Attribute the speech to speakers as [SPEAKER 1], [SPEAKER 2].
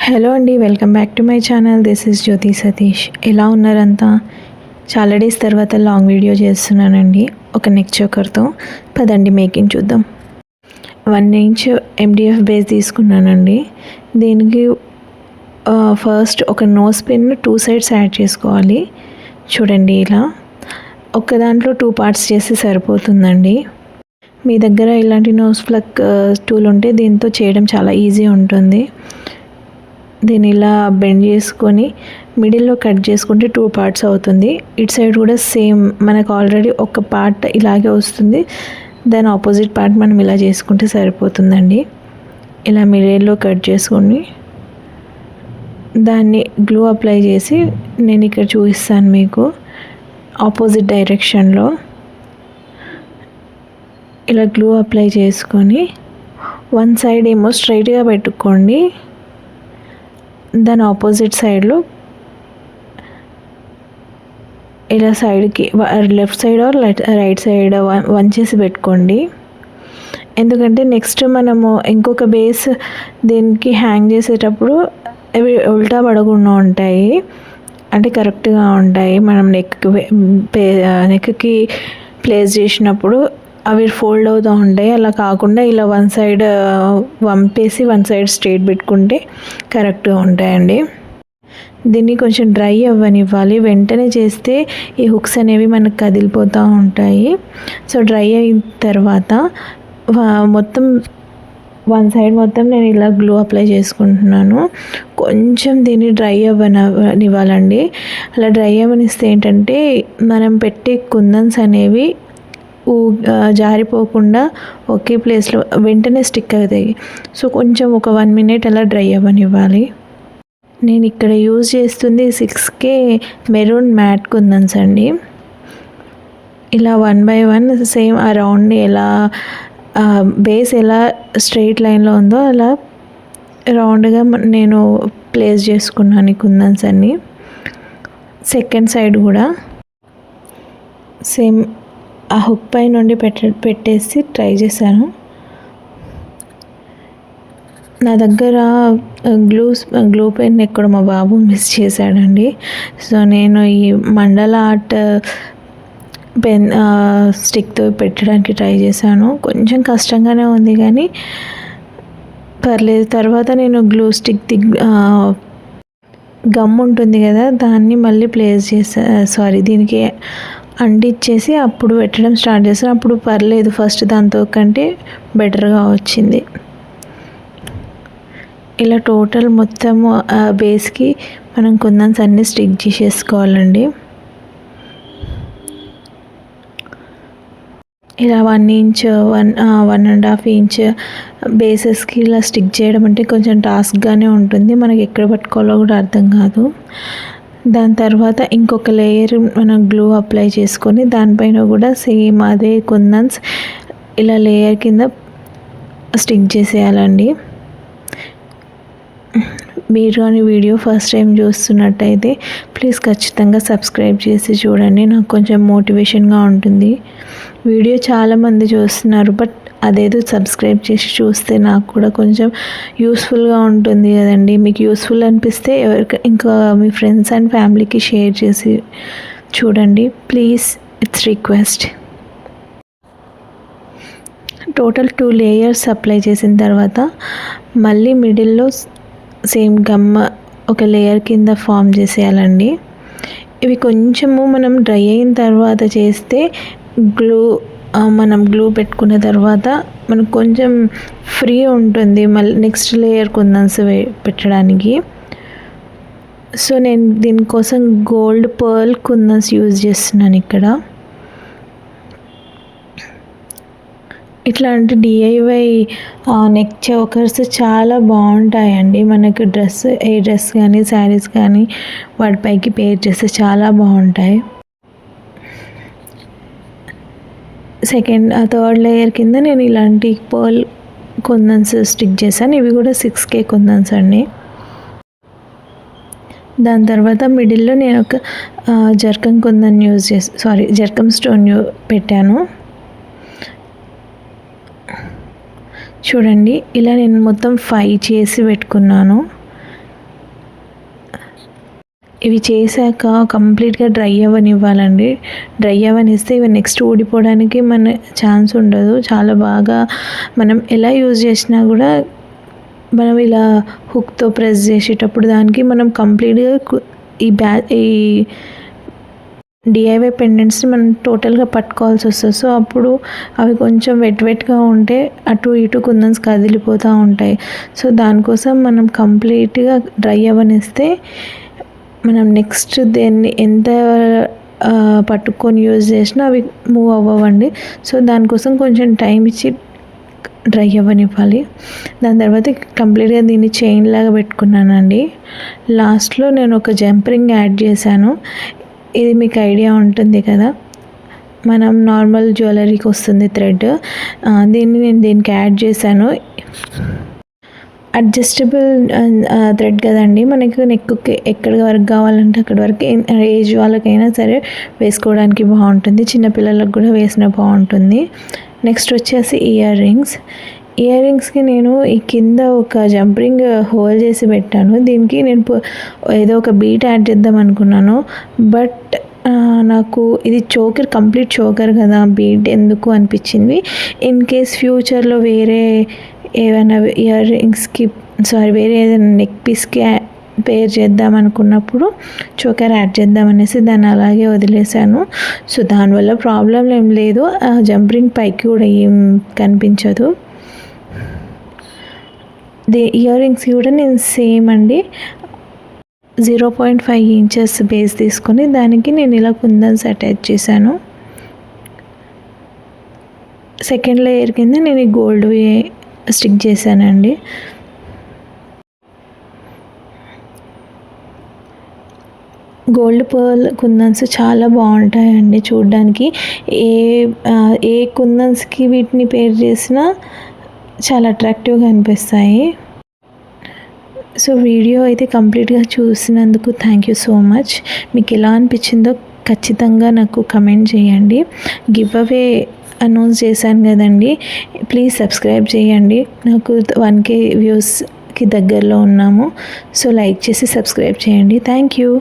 [SPEAKER 1] Hello అండి, welcome back to my channel. This is Jyoti Satish. ఎలా ఉన్నారంతా? చాలా డేస్ తర్వాత లాంగ్ వీడియో చేస్తున్నానండి ఒక నెక్ చోకర్తో. పదండి మేకింగ్ చూద్దాం. 1 ఇంచ్ MDF బేస్ తీసుకున్నానండి. దీనికి ఫస్ట్ ఒక నోస్ పిన్ 2 సైడ్స్ యాడ్ చేసుకోవాలి. చూడండి, ఇలా ఒక దాంట్లో 2 పార్ట్స్ చేస్తే సరిపోతుందండి. మీ దగ్గర ఇలాంటి నోస్ ప్లగ్ టూల్ ఉంటే దీంతో చేయడం చాలా ఈజీ ఉంటుంది. దీన్ని ఇలా బెండ్ చేసుకొని మిడిల్లో కట్ చేసుకుంటే 2 పార్ట్స్ అవుతుంది. ఇటు సైడ్ కూడా సేమ్, మనకు ఆల్రెడీ ఒక పార్ట్ ఇలాగే వస్తుంది. దాని ఆపోజిట్ పార్ట్ మనం ఇలా చేసుకుంటే సరిపోతుందండి. ఇలా మిడిల్లో కట్ చేసుకొని దాన్ని గ్లూ అప్లై చేసి, నేను ఇక్కడ చూపిస్తాను మీకు ఆపోజిట్ డైరెక్షన్లో. ఇలా గ్లూ అప్లై చేసుకొని వన్ సైడ్ ఏమో స్ట్రైట్గా పెట్టుకోండి. దాని ఆపోజిట్ సైడ్లో ఇలా సైడ్కి left side or right side one చేసి పెట్టుకోండి. ఎందుకంటే నెక్స్ట్ మనము ఇంకొక బేస్ దీనికి హ్యాంగ్ చేసేటప్పుడు అవి ఉల్టా పడకుండా ఉంటాయి, అంటే కరెక్ట్గా ఉంటాయి. మనం నెక్కి ప్లేస్ చేసినప్పుడు అవి ఫోల్డ్ అవుతూ ఉంటాయి. అలా కాకుండా ఇలా వన్ సైడ్ వంపేసి వన్ సైడ్ స్ట్రైట్ పెట్టుకుంటే కరెక్ట్గా ఉంటాయండి. దీన్ని కొంచెం డ్రై అవ్వనివ్వాలి. వెంటనే చేస్తే ఈ హుక్స్ అనేవి మనకు కదిలిపోతూ ఉంటాయి. సో డ్రై అయిన తర్వాత మొత్తం వన్ సైడ్ మొత్తం నేను ఇలా గ్లూ అప్లై చేసుకుంటున్నాను. కొంచెం దీన్ని డ్రై అవ్వనివ్వాలండి. అలా డ్రై అవ్వనిస్తే ఏంటంటే మనం పెట్టే కుందన్స్ అనేవి జారిపోకుండా ఒకే ప్లేస్లో వెంటనే స్టిక్ అవుతాయి. సో కొంచెం ఒక 1 మినిట్ అలా డ్రై అవ్వనివ్వాలి. నేను ఇక్కడ యూజ్ చేస్తుంది 6K మెరూన్ మ్యాట్ కుందన్స్ అండి. ఇలా 1 బై 1 సేమ్ ఆ రౌండ్ని ఎలా బేస్ ఎలా స్ట్రైట్ లైన్లో ఉందో అలా రౌండ్గా నేను ప్లేస్ చేసుకున్నాను ఈ కుందన్స్ అన్నీ. సెకండ్ సైడ్ కూడా సేమ్ ఆ హుక్ పై నుండి పెట్టేసి ట్రై చేశాను. నా దగ్గర గ్లూ పెన్ ఎక్కడ మా బాబు మిస్ చేశాడండి. సో నేను ఈ మండల ఆర్ట్ పెన్ స్టిక్తో పెట్టడానికి ట్రై చేశాను. కొంచెం కష్టంగానే ఉంది కానీ పర్లేదు. తర్వాత నేను గ్లూ స్టిక్ గమ్ ఉంటుంది కదా, దాన్ని మళ్ళీ ప్లేస్ దీనికి అంటించేసి అప్పుడు పెట్టడం స్టార్ట్ చేస్తాను. అప్పుడు పర్లేదు, ఫస్ట్ దాంతో కంటే బెటర్గా వచ్చింది. ఇలా టోటల్ మొత్తం బేస్కి మనం కుందన్స్ అన్నీ స్టిక్ చేసేసుకోవాలండి. ఇలా 1 ఇంచ్ 1.5 ఇంచ్ బేసెస్కి ఇలా స్టిక్ చేయడం అంటే కొంచెం టాస్క్గానే ఉంటుంది. మనకి ఎక్కడ పట్టుకోవాలో కూడా అర్థం కాదు. దాని తర్వాత ఇంకొక లేయర్ మనం గ్లూ అప్లై చేసుకొని దానిపైన కూడా సేమ్ అదే కుందన్స్ ఇలా లేయర్ కింద స్టిక్ చేసేయాలండి. మీరు కానీ వీడియో ఫస్ట్ టైం చూస్తున్నట్టయితే ప్లీజ్ ఖచ్చితంగా సబ్స్క్రైబ్ చేసి చూడండి, నాకు కొంచెం మోటివేషన్గా ఉంటుంది. వీడియో చాలామంది చూస్తున్నారు, బట్ అదేదో సబ్స్క్రైబ్ చేసి చూస్తే నాకు కూడా కొంచెం యూస్ఫుల్గా ఉంటుంది కదండి. మీకు యూస్ఫుల్ అనిపిస్తే ఇంకా మీ ఫ్రెండ్స్ అండ్ ఫ్యామిలీకి షేర్ చేసి చూడండి please, it's request. Total 2 layers apply చేసిన తర్వాత మళ్ళీ మిడిల్లో సేమ్ గమ్ ఒక లేయర్ కింద ఫామ్ చేసేయాలండి. ఇవి కొంచెము మనం డ్రై అయిన తర్వాత చేస్తే మనం గ్లూ పెట్టుకున్న తర్వాత మనకు కొంచెం ఫ్రీ ఉంటుంది మళ్ళీ నెక్స్ట్ లేయర్ కుందన్స్ పెట్టడానికి. సో నేను దీనికోసం గోల్డ్ పర్ల్ కుందన్స్ యూజ్ చేస్తున్నాను ఇక్కడ. ఇట్లాంటి DIY నెక్ చోకర్స్ చాలా బాగుంటాయండి. మనకు ఏ డ్రెస్ కానీ శారీస్ కానీ వాటిపైకి పేర్ చేస్తే చాలా బాగుంటాయి. థర్డ్ లేయర్ కింద నేను ఇలాంటి పర్ల్ కుందన్స్ స్టిక్ చేశాను. ఇవి కూడా 6K కుందన్స్ అండి. దాని తర్వాత మిడిల్లో నేను ఒక జర్కన్ కుందన్ జర్కన్ స్టోన్ పెట్టాను. చూడండి, ఇలా నేను మొత్తం 5 చేసి పెట్టుకున్నాను. ఇవి చేశాక కంప్లీట్గా డ్రై అవ్వనివ్వాలండి. డ్రై అవ్వనిస్తే ఇవి నెక్స్ట్ ఊడిపోవడానికి మన ఛాన్స్ ఉండదు. చాలా బాగా మనం ఎలా యూజ్ చేసినా కూడా మనం ఇలా హుక్తో ప్రెస్ చేసేటప్పుడు దానికి మనం కంప్లీట్గా ఈ డిఐవై పెండెంట్స్ని మనం టోటల్గా పట్టుకోవాల్సి వస్తుంది. సో అప్పుడు అవి కొంచెం వెట్గా ఉంటే అటు ఇటు కుందన్స్ కదిలిపోతూ ఉంటాయి. సో దానికోసం మనం కంప్లీట్గా డ్రై అవ్వనిస్తే మనం నెక్స్ట్ దేన్ని ఎంత పట్టుకొని యూజ్ చేసినా అవి మూవ్ అవ్వవండి. సో దానికోసం కొంచెం టైం ఇచ్చి డ్రై అవ్వనివ్వాలి. దాని తర్వాత కంప్లీట్గా దీన్ని చైన్ లాగా పెట్టుకున్నానండి. లాస్ట్లో నేను ఒక జంపరింగ్ యాడ్ చేశాను. ఇది మీకు ఐడియా ఉంటుంది కదా, మనం నార్మల్ జ్యువెలరీకి వస్తుంది థ్రెడ్, దీన్ని నేను దీనికి యాడ్ చేశాను. అడ్జస్టబుల్ థ్రెడ్ కదండి, మనకు నెక్కి ఎక్కడి వరకు కావాలంటే అక్కడి వరకు ఏజ్ వాళ్ళకైనా సరే వేసుకోవడానికి బాగుంటుంది, చిన్నపిల్లలకు కూడా వేసినా బాగుంటుంది. నెక్స్ట్ వచ్చేసి ఇయర్ రింగ్స్కి నేను ఈ కింద ఒక జంపరింగ్ హోల్ చేసి పెట్టాను. దీనికి నేను ఏదో ఒక బీట్ యాడ్ చేద్దాం అనుకున్నాను, బట్ నాకు ఇది కంప్లీట్ చోకర్ కదా, బీట్ ఎందుకు అనిపించింది. ఇన్ కేస్ ఫ్యూచర్లో వేరే ఏమైనా ఇయర్ రింగ్స్కి వేరే ఏదైనా నెక్ పీస్కి పేర్ చేద్దాం అనుకున్నప్పుడు చోకర్ యాడ్ చేద్దాం అనేసి దాన్ని అలాగే వదిలేసాను. సో దానివల్ల ప్రాబ్లం ఏం లేదు, జంపరింగ్ పైకి కూడా ఏం కనిపించదు. ఇయర్ రింగ్స్ కూడా నేను సేమ్ అండి 0.5 ఇంచెస్ బేస్ తీసుకొని దానికి నేను ఇలా కుందన్స్ అటాచ్ చేశాను. సెకండ్ లేయర్ కింద నేను ఈ గోల్డ్ స్టిక్ చేశానండి. గోల్డ్ పర్ల్ కుందన్స్ చాలా బాగుంటాయండి చూడడానికి. ఏ కుందన్స్కి వీటిని పేర్ చేసినా చాలా అట్రాక్టివ్గా అనిపిస్తాయి. సో వీడియో అయితే కంప్లీట్గా చూసినందుకు థ్యాంక్ యూ సో మచ్. మీకు ఎలా అనిపించిందో ఖచ్చితంగా నాకు కమెంట్ చేయండి. గివ్ అవే అనౌన్స్ చేశాను కదండి, ప్లీజ్ సబ్స్క్రైబ్ చేయండి. నాకు 1K వ్యూస్కి దగ్గరలో ఉన్నాము. సో లైక్ చేసి సబ్స్క్రైబ్ చేయండి. Thank you.